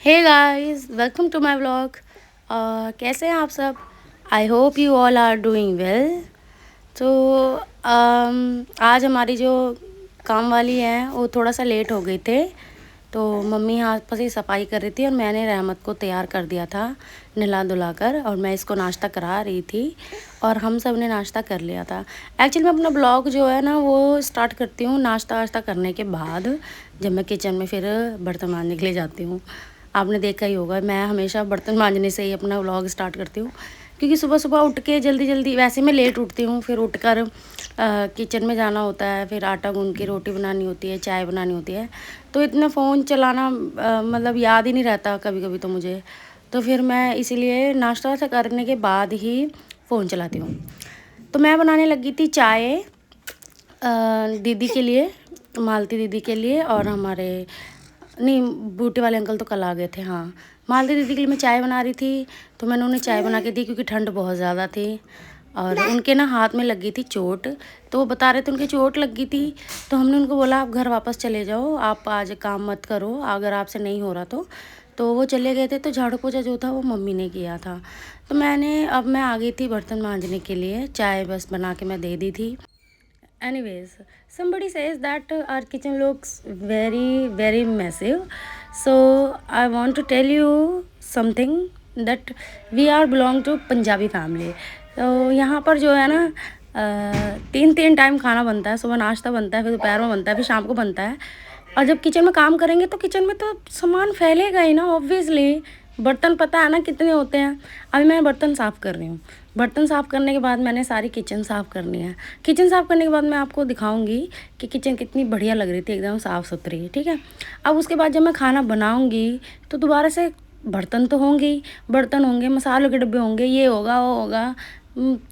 Hey guys, welcome to my vlog. कैसे हैं आप सब? I hope you all are doing well. तो आज हमारी जो काम वाली हैं वो थोड़ा सा लेट हो गए थे। तो मम्मी यहाँ पर ही सफाई कर रही थी और मैंने रहमत को तैयार कर दिया था नहला धुला कर, और मैं इसको नाश्ता करा रही थी और हम सब ने नाश्ता कर लिया था। एक्चुअली मैं अपना ब्लॉग जो है ना वो स्टार्ट करती हूँ नाश्ता वाश्ता करने के बाद, जब मैं किचन में फिर बर्तन मांजने के लिए जाती हूँ। आपने देखा ही होगा, मैं हमेशा बर्तन मांजने से ही अपना व्लॉग स्टार्ट करती हूँ, क्योंकि सुबह सुबह उठ के जल्दी जल्दी, वैसे मैं लेट उठती हूँ, फिर उठकर किचन में जाना होता है, फिर आटा गूंद के रोटी बनानी होती है, चाय बनानी होती है। तो इतना फ़ोन चलाना मतलब याद ही नहीं रहता कभी कभी तो मुझे। तो फिर मैं इसीलिए नाश्ता वास्ता करने के बाद ही फ़ोन चलाती हूँ। तो मैं बनाने लगी थी चाय दीदी के लिए, मालती दीदी के लिए, और हमारे नहीं, बूटे वाले अंकल तो कल आ गए थे। हाँ, मालती दीदी के लिए मैं चाय बना रही थी। तो मैंने उन्हें चाय बना के दी क्योंकि ठंड बहुत ज़्यादा थी और उनके ना हाथ में लगी थी चोट। तो वो बता रहे थे उनकी चोट लगी थी। तो हमने उनको बोला आप घर वापस चले जाओ, आप आज काम मत करो, अगर आपसे नहीं हो रहा तो वो चले गए थे। तो झाड़ू पोछा जो था वो मम्मी ने किया था। तो मैं आ गई थी बर्तन मांजने के लिए, चाय बस बना के मैं दे दी थी। Anyways, somebody says that our kitchen looks very, very massive. So I want to tell you something that we are belong to Punjabi family. तो यहाँ पर जो है ना तीन तीन टाइम खाना बनता है। सुबह नाश्ता बनता है, फिर दोपहर में बनता है, फिर शाम को बनता है। और जब किचन में काम करेंगे तो किचन में तो सामान फैलेगा ही ना, ऑब्वियसली। बर्तन पता है ना कितने होते हैं। अभी मैं बर्तन साफ़ कर रही हूँ। बर्तन साफ़ करने के बाद मैंने सारी किचन साफ़ करनी है। किचन साफ़ करने के बाद मैं आपको दिखाऊंगी कि किचन कितनी बढ़िया लग रही थी, एकदम साफ़ सुथरी। ठीक है। अब उसके बाद जब मैं खाना बनाऊंगी तो दोबारा से बर्तन तो होंगे ही, बर्तन होंगे, मसालों के डब्बे होंगे, ये होगा वो होगा।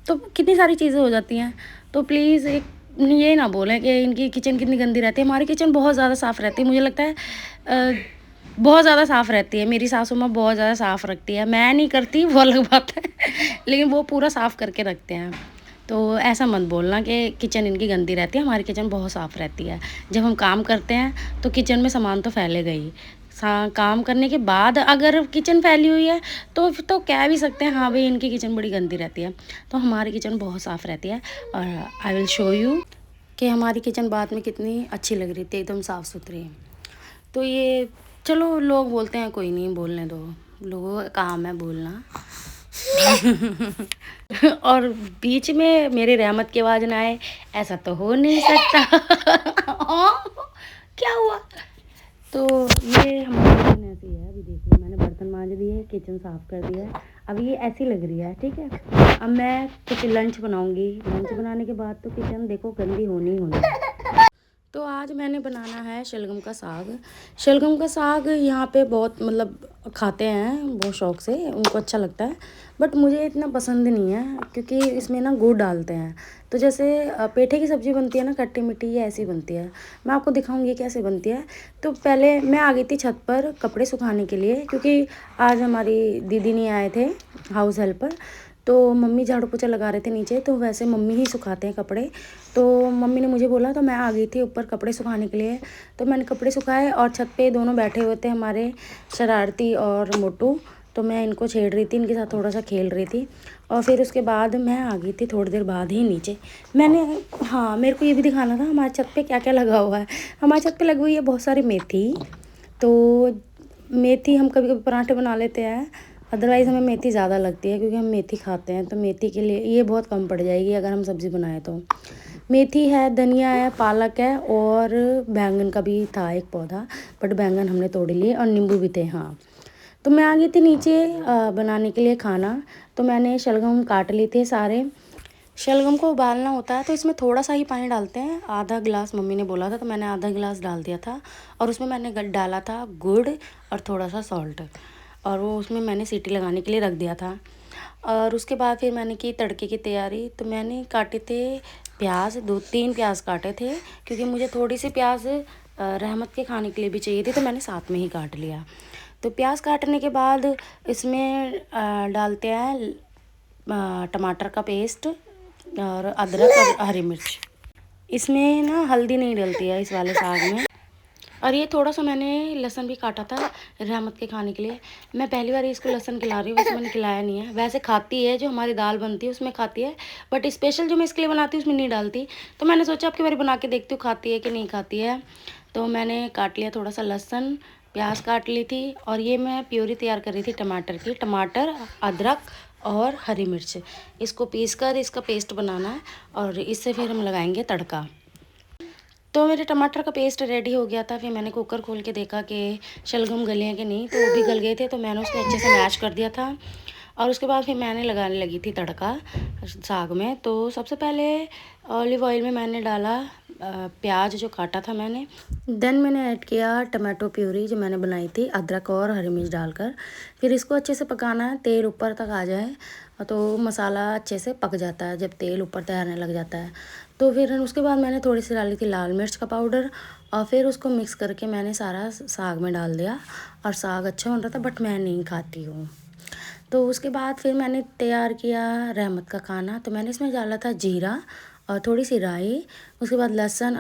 तो कितनी सारी चीज़ें हो जाती हैं। तो प्लीज़ एक ये ना बोलें कि इनकी किचन कितनी गंदी रहती है। हमारी किचन बहुत ज़्यादा साफ़ रहती है, मुझे लगता है बहुत ज़्यादा साफ़ रहती है। मेरी सासू माँ बहुत ज़्यादा साफ़ रखती है, मैं नहीं करती वो अलग बात है लेकिन वो पूरा साफ़ करके रखते हैं। तो ऐसा मत बोलना कि किचन इनकी गंदी रहती है, हमारी किचन बहुत साफ़ रहती है। जब हम काम करते हैं तो किचन में सामान तो फैलेगा ही। काम करने के बाद अगर किचन फैली हुई है तो कह भी सकते हैं हाँ भाई इनकी किचन बड़ी गंदी रहती है। तो हमारी किचन बहुत साफ़ रहती है और आई विल शो यू कि हमारी किचन बाद में कितनी अच्छी लग रही थी, एकदम साफ़ सुथरी। तो ये चलो, लोग बोलते हैं, कोई नहीं, बोलने दो, लोगों का काम है बोलना और बीच में मेरी रहमत की आवाज़ ना आए, ऐसा तो हो नहीं सकता क्या हुआ? तो ये हमारी किचन ऐसी है। अभी देख लो, मैंने बर्तन मांज दिए, किचन साफ़ कर दिया है। अब ये ऐसी लग रही है, ठीक है। अब मैं कुछ लंच बनाऊंगी। लंच बनाने के बाद तो किचन देखो गंदी होनी ही होनी है। तो आज मैंने बनाना है शलगम का साग। शलगम का साग यहाँ पे बहुत मतलब खाते हैं बहुत शौक़ से, उनको अच्छा लगता है। बट मुझे इतना पसंद नहीं है क्योंकि इसमें ना गुड़ डालते हैं। तो जैसे पेठे की सब्ज़ी बनती है ना खट्टी मीठी, ये ऐसी बनती है। मैं आपको दिखाऊंगी कैसे बनती है। तो पहले मैं आ गई थी छत पर कपड़े सुखाने के लिए, क्योंकि आज हमारी दीदी नहीं आए थे, हाउस हेल्पर। तो मम्मी झाड़ू पोछा लगा रहे थे नीचे, तो वैसे मम्मी ही सुखाते हैं कपड़े। तो मम्मी ने मुझे बोला तो मैं आ गई थी ऊपर कपड़े सुखाने के लिए। तो मैंने कपड़े सुखाए और छत पे दोनों बैठे हुए थे, हमारे शरारती और मोटू। तो मैं इनको छेड़ रही थी, इनके साथ थोड़ा सा खेल रही थी। और फिर उसके बाद मैं आ गई थी थोड़ी देर बाद ही नीचे। मैंने, हाँ, मेरे को ये भी दिखाना था हमारे छत पे क्या क्या लगा हुआ है। हमारे छत पे लगी हुई है बहुत सारी मेथी। तो मेथी हम कभी कभी पराठे बना लेते हैं, अदरवाइज़ हमें मेथी ज़्यादा लगती है क्योंकि हम मेथी खाते हैं। तो मेथी के लिए ये बहुत कम पड़ जाएगी अगर हम सब्ज़ी बनाएं तो। मेथी है, धनिया है, पालक है, और बैंगन का भी था एक पौधा, बट बैंगन हमने तोड़ लिए, और नींबू भी थे। हाँ, तो मैं आ गई थी नीचे बनाने के लिए खाना। तो मैंने शलगम काट लिए थे सारे। शलगम को उबालना होता है तो इसमें थोड़ा सा ही पानी डालते हैं, आधा गिलास मम्मी ने बोला था तो मैंने आधा गिलास डाल दिया था। और उसमें मैंने डाला था गुड़ और थोड़ा सा सॉल्ट, और वो उसमें मैंने सीटी लगाने के लिए रख दिया था। और उसके बाद फिर मैंने की तड़के की तैयारी। तो मैंने काटे थे प्याज, 2-3 प्याज काटे थे, क्योंकि मुझे थोड़ी सी प्याज रहमत के खाने के लिए भी चाहिए थी, तो मैंने साथ में ही काट लिया। तो प्याज काटने के बाद इसमें डालते हैं टमाटर का पेस्ट और अदरक और हरी मिर्च। इसमें ना हल्दी नहीं डलती है इस वाले साग में। और ये थोड़ा सा मैंने लहसुन भी काटा था रहमत के खाने के लिए। मैं पहली बार इसको लहसुन खिला रही हूँ, वैसे मैंने खिलाया नहीं है। वैसे खाती है, जो हमारी दाल बनती है उसमें खाती है, बट स्पेशल जो मैं इसके लिए बनाती हूँ उसमें नहीं डालती। तो मैंने सोचा अब की बार बना के देखती हूँ खाती है कि नहीं खाती है। तो मैंने काट लिया थोड़ा सा लहसुन, प्याज काट ली थी, और ये मैं प्योरी तैयार कर रही थी टमाटर की। टमाटर, अदरक और हरी मिर्च, इसको पीस कर इसका पेस्ट बनाना है, और इससे फिर हम लगाएंगे तड़का। तो मेरे टमाटर का पेस्ट रेडी हो गया था। फिर मैंने कुकर खोल के देखा कि शलगम गले हैं कि नहीं, तो वो भी गल गए थे। तो मैंने उसको अच्छे से मैश कर दिया था, और उसके बाद फिर मैंने लगाने लगी थी तड़का साग में। तो सबसे पहले ऑलिव ऑयल में मैंने डाला प्याज जो काटा था मैंने। देन मैंने ऐड किया टमाटो प्यूरी जो मैंने बनाई थी अदरक और हरी मिर्च डालकर। फिर इसको अच्छे से पकाना है, तेल ऊपर तक आ जाए तो मसाला अच्छे से पक जाता है, जब तेल ऊपर तैरने लग जाता है। तो फिर उसके बाद मैंने थोड़ी सी डाली थी लाल मिर्च का पाउडर, और फिर उसको मिक्स करके मैंने सारा साग में डाल दिया। और साग अच्छा बन रहा था, बट मैं नहीं खाती हूँ। तो उसके बाद फिर मैंने तैयार किया रहमत का खाना। तो मैंने इसमें डाला था जीरा और थोड़ी सी राई, उसके बाद लहसुन,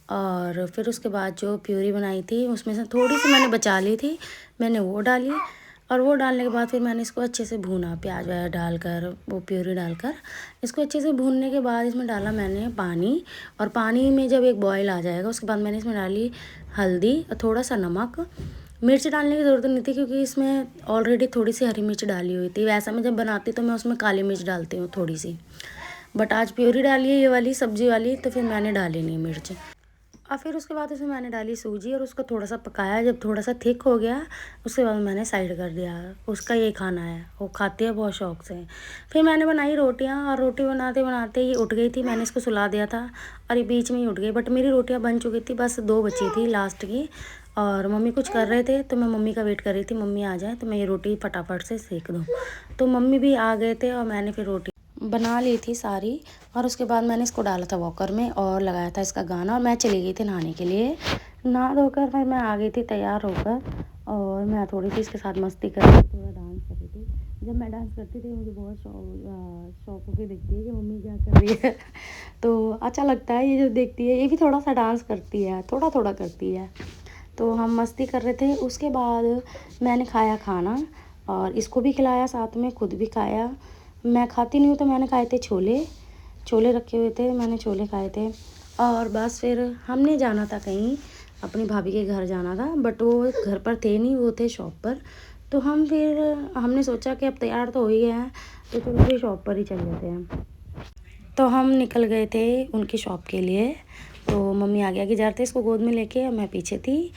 और फिर उसके बाद जो प्यूरी बनाई थी उसमें से थोड़ी सी मैंने बचा ली थी, मैंने वो डाली। और वो डालने के बाद फिर मैंने इसको अच्छे से भूना, प्याज व्याज डालकर, वो प्यूरी डालकर इसको अच्छे से भूनने के बाद इसमें डाला मैंने पानी। और पानी में जब एक बॉयल आ जाएगा उसके बाद मैंने इसमें डाली हल्दी और थोड़ा सा नमक। मिर्च डालने की ज़रूरत नहीं थी, क्योंकि इसमें ऑलरेडी थोड़ी सी हरी मिर्च डाली हुई थी। वैसा मैं जब बनाती तो मैं उसमें काली मिर्च डालती हूँ थोड़ी सी, बट आज प्योरी डाली है ये वाली सब्जी वाली, तो फिर मैंने डाली नहीं मिर्च। और फिर उसके बाद उसमें मैंने डाली सूजी और उसको थोड़ा सा पकाया। जब थोड़ा सा थिक हो गया उसके बाद मैंने साइड कर दिया। उसका ये खाना है, वो खाती है बहुत शौक से। फिर मैंने बनाई रोटियां, और रोटी बनाते बनाते ये उठ गई थी। मैंने इसको सुला दिया था और ये बीच में ही उठ गई, बट मेरी रोटियां बन चुकी थी, बस 2 बची थी लास्ट की। और मम्मी कुछ कर रहे थे तो मैं मम्मी का वेट कर रही थी, मम्मी आ जाए तो मैं ये रोटी फटाफट से सेक दूँ। तो मम्मी भी आ गए थे और मैंने फिर रोटी बना ली थी सारी। और उसके बाद मैंने इसको डाला था वॉकर में और लगाया था इसका गाना, और मैं चली गई थी नहाने के लिए। नहा धोकर फिर मैं आ गई थी तैयार होकर, और मैं थोड़ी सी इसके साथ मस्ती कर रही थी, थोड़ा डांस कर रही थी। जब मैं डांस करती थी मुझे बहुत शौक होकर देखती है कि मम्मी क्या कर रही है। तो अच्छा लगता है, ये जो देखती है ये भी थोड़ा सा डांस करती है, थोड़ा थोड़ा करती है। तो हम मस्ती कर रहे थे। उसके बाद मैंने खाया खाना, और इसको भी खिलाया, साथ में खुद भी खाया। मैं खाती नहीं हूँ तो मैंने खाए थे छोले, छोले रखे हुए थे, मैंने छोले खाए थे। और बस फिर हमने जाना था कहीं, अपनी भाभी के घर जाना था, बट वो घर पर थे नहीं, वो थे शॉप पर। तो हमने सोचा कि अब तैयार तो हो ही गया है, तो चलो फिर शॉप पर ही चल जाते हैं। तो हम निकल गए थे उनकी शॉप के लिए। तो मम्मी आगे आगे जा रहे थे इसको गोद में लेके, और मैं पीछे थी।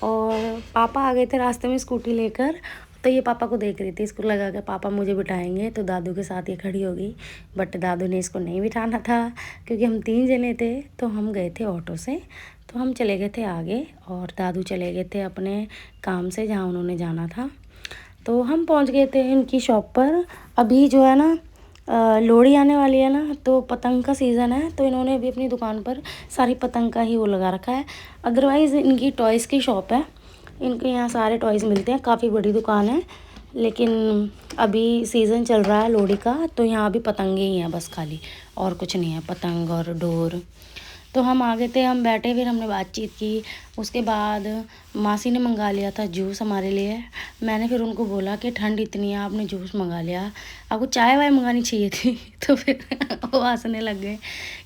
और पापा आ गए थे रास्ते में स्कूटी लेकर। तो ये पापा को देख रही थी, इसको लगा कि पापा मुझे बिठाएंगे, तो दादू के साथ ये खड़ी हो गई। बट दादू ने इसको नहीं बिठाना था, क्योंकि हम 3 जने थे। तो हम गए थे ऑटो से, तो हम चले गए थे आगे, और दादू चले गए थे अपने काम से जहाँ उन्होंने जाना था। तो हम पहुँच गए थे इनकी शॉप पर। अभी जो है ना लोहड़ी आने वाली है ना, तो पतंग का सीज़न है, तो इन्होंने अभी अपनी दुकान पर सारी पतंग का ही वो लगा रखा है। अदरवाइज़ इनकी टॉयज़ की शॉप है, इनके यहाँ सारे टॉयज़ मिलते हैं, काफ़ी बड़ी दुकान है। लेकिन अभी सीज़न चल रहा है लोहड़ी का, तो यहाँ अभी पतंगे ही हैं बस खाली, और कुछ नहीं है, पतंग और डोर। तो हम आ गए थे, हम बैठे, फिर हमने बातचीत की। उसके बाद मासी ने मंगा लिया था जूस हमारे लिए। मैंने फिर उनको बोला कि ठंड इतनी है, आपने जूस मंगा लिया, आपको चाय वाय मंगानी चाहिए थी। तो फिर वो हंसने लग गए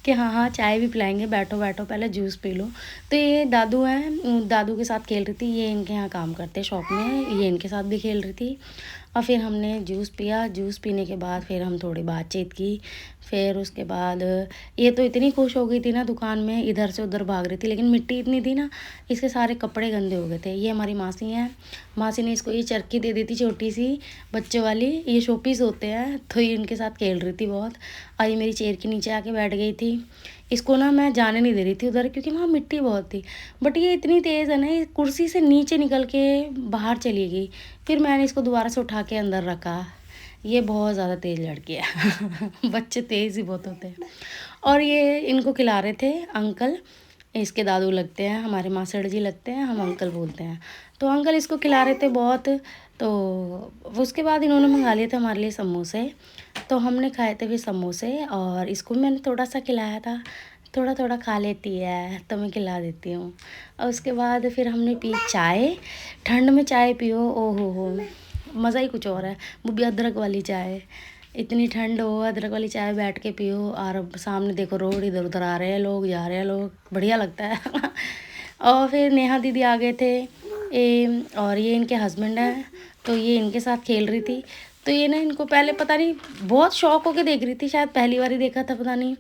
कि हाँ हाँ चाय भी पिलाएंगे, बैठो बैठो पहले जूस पी लो। तो ये दादू हैं, दादू के साथ खेल रही थी, ये इनके यहाँ काम करते शॉप में, ये इनके साथ भी खेल रही थी। और फिर हमने जूस पिया, जूस पीने के बाद फिर हम थोड़ी बातचीत की। फिर उसके बाद ये तो इतनी खुश हो गई थी ना, दुकान में इधर से उधर भाग रही थी, लेकिन मिट्टी इतनी थी ना, इसके सारे कपड़े गंदे हो गए थे। ये हमारी मासी हैं, मासी ने इसको ये चरखी दे दी थी छोटी सी बच्चों वाली, ये शोपीस होते हैं, तो ये इनके साथ खेल रही थी बहुत। और ये मेरी चेयर के नीचे आके बैठ गई थी। इसको ना मैं जाने नहीं दे रही थी उधर, क्योंकि वहाँ मिट्टी बहुत थी, बट ये इतनी तेज़ है ना, ये कुर्सी से नीचे निकल के बाहर चली गई। फिर मैंने इसको दोबारा से उठा के अंदर रखा। ये बहुत ज़्यादा तेज़ लड़की है। बच्चे तेज़ ही बहुत होते हैं। और ये इनको खिला रहे थे अंकल, इसके दादू लगते हैं, हमारे मासड़ जी लगते हैं, हम अंकल बोलते हैं। तो अंकल इसको खिला रहे थे बहुत। तो उसके बाद इन्होंने मंगा लिए थे हमारे लिए समोसे, तो हमने खाए थे फिर समोसे, और इसको मैंने थोड़ा सा खिलाया था। थोड़ा थोड़ा खा लेती है तो मैं खिला देती हूँ। और उसके बाद फिर हमने पी चाय। ठंड में चाय पियो, ओ हो, मज़ा ही कुछ और है। वो भी अदरक वाली चाय। इतनी ठंड हो, अदरक वाली चाय बैठ के पियो, और सामने देखो रोड, इधर उधर आ रहे हैं लोग, जा रहे हैं लोग, बढ़िया लगता है। और फिर नेहा दीदी आ गए थे और ये इनके हस्बैंड हैं, तो ये इनके साथ खेल रही थी। तो ये ना इनको पहले पता नहीं बहुत शौक होके देख रही थी, शायद पहली बार ही देखा था, पता नहीं।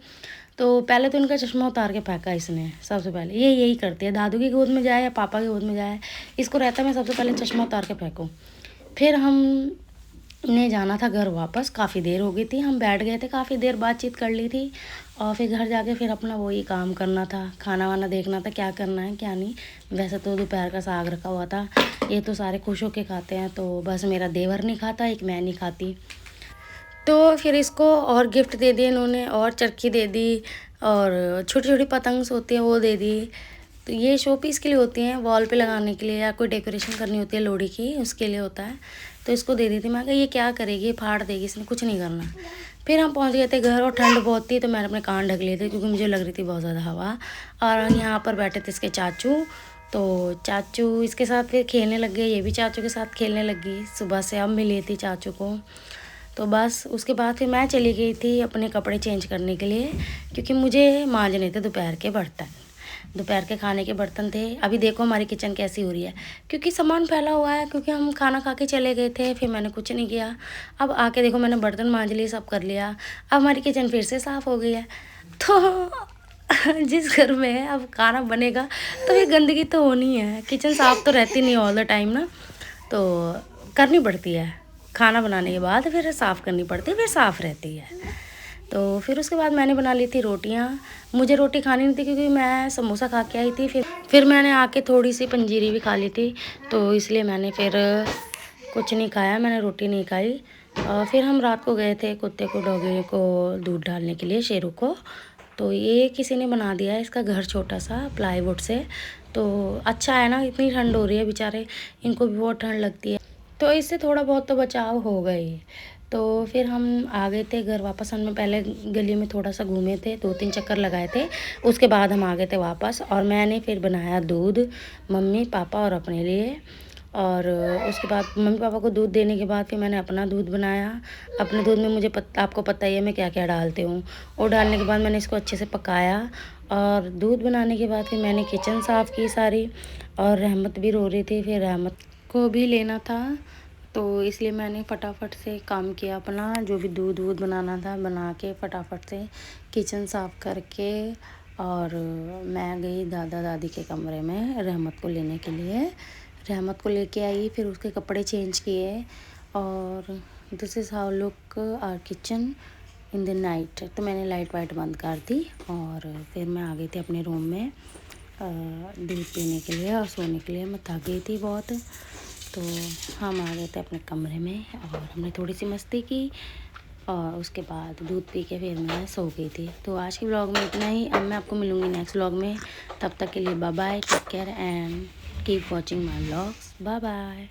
तो पहले तो इनका चश्मा उतार के फेंका इसने सबसे पहले। ये यही करती है, दादू की गोद में जाए या पापा की गोद में जाए, इसको रहता है मैं सबसे पहले चश्मा उतार के फेंकूँ। फिर हम ने जाना था घर वापस, काफ़ी देर हो गई थी, हम बैठ गए थे, काफ़ी देर बातचीत कर ली थी। और फिर घर जाके फिर अपना वही काम करना था, खाना वाना देखना था, क्या करना है क्या नहीं। वैसे तो दोपहर का साग रखा हुआ था, ये तो सारे खुश होके खाते हैं, तो बस मेरा देवर नहीं खाता, एक मैं नहीं खाती। तो फिर इसको और गिफ्ट दे दिए इन्होंने, और चरखी दे दी, और छोटी छोटी पतंग्स होती हैं वो दे दी। तो ये शो पीस के लिए होती हैं, वॉल पे लगाने के लिए, या कोई डेकोरेशन करनी होती है लोहड़ी की, उसके लिए होता है। तो इसको दे दी थी, मैं कहा ये क्या करेगी, फाड़ देगी, इसने कुछ नहीं करना। फिर हम पहुंच गए थे घर, और ठंड बहुत थी तो मैंने अपने कान ढक लिए थे, क्योंकि मुझे लग रही थी बहुत ज़्यादा हवा। और यहाँ पर बैठे थे इसके चाचू, तो चाचू इसके साथ फिर खेलने लग गए, ये भी चाचू के साथ खेलने लगी। सुबह से अब मिली थी चाचू को। तो बस उसके बाद फिर मैं चली गई थी अपने कपड़े चेंज करने के लिए, क्योंकि मुझे मांजने थे दोपहर के बर्तन, दोपहर के खाने के बर्तन थे। अभी देखो हमारी किचन कैसी हो रही है, क्योंकि सामान फैला हुआ है, क्योंकि हम खाना खा के चले गए थे, फिर मैंने कुछ नहीं किया। अब आके देखो मैंने बर्तन मांज लिए, सब कर लिया, अब हमारी किचन फिर से साफ़ हो गई है। तो जिस घर में अब खाना बनेगा तो ये गंदगी तो होनी है, किचन साफ़ तो रहती नहीं ऑल द टाइम ना, तो करनी पड़ती है। खाना बनाने के बाद फिर साफ़ करनी पड़ती है, फिर साफ़ रहती है। तो फिर उसके बाद मैंने बना ली थी रोटियाँ। मुझे रोटी खानी नहीं थी, क्योंकि मैं समोसा खा के आई थी, फिर मैंने आके थोड़ी सी पंजीरी भी खा ली थी, तो इसलिए मैंने फिर कुछ नहीं खाया, मैंने रोटी नहीं खाई। और फिर हम रात को गए थे कुत्ते को, डॉगी को दूध डालने के लिए, शेरू को। तो ये किसी ने बना दिया है इसका घर छोटा सा प्लाईवुड से, तो अच्छा है ना, इतनी ठंड हो रही है, बेचारे इनको भी बहुत ठंड लगती है, तो इससे थोड़ा बहुत तो बचाव हो गई। तो फिर हम आ गए थे घर वापस। हमने पहले गली में थोड़ा सा घूमे थे, 2-3 चक्कर लगाए थे, उसके बाद हम आ गए थे वापस। और मैंने फिर बनाया दूध मम्मी पापा और अपने लिए। और उसके बाद मम्मी पापा को दूध देने के बाद फिर मैंने अपना दूध बनाया। अपने दूध में मुझे आपको पता ही है मैं क्या क्या डालती हूँ। और डालने के बाद मैंने इसको अच्छे से पकाया, और दूध बनाने के बाद फिर मैंने किचन साफ़ की सारी। और रहमत भी रो रही थी, फिर रहमत को भी लेना था, तो इसलिए मैंने फटाफट से काम किया अपना, जो भी दूध वूध बनाना था बना के फटाफट से किचन साफ़ करके। और मैं गई दादा दादी के कमरे में रहमत को लेने के लिए। रहमत को लेके आई, फिर उसके कपड़े चेंज किए, और this is how look our kitchen in the night. तो मैंने लाइट वाइट बंद कर दी, और फिर मैं आ गई थी अपने रूम में दूध पीने के लिए और सोने के लिए। मैं थक गई थी बहुत, तो हम आ गए थे अपने कमरे में, और हमने थोड़ी सी मस्ती की, और उसके बाद दूध पी के फिर मैं सो गई थी। तो आज के व्लॉग में इतना ही। अब मैं आपको मिलूँगी नेक्स्ट व्लॉग में, तब तक के लिए bye bye, take care and keep watching my vlogs, bye bye.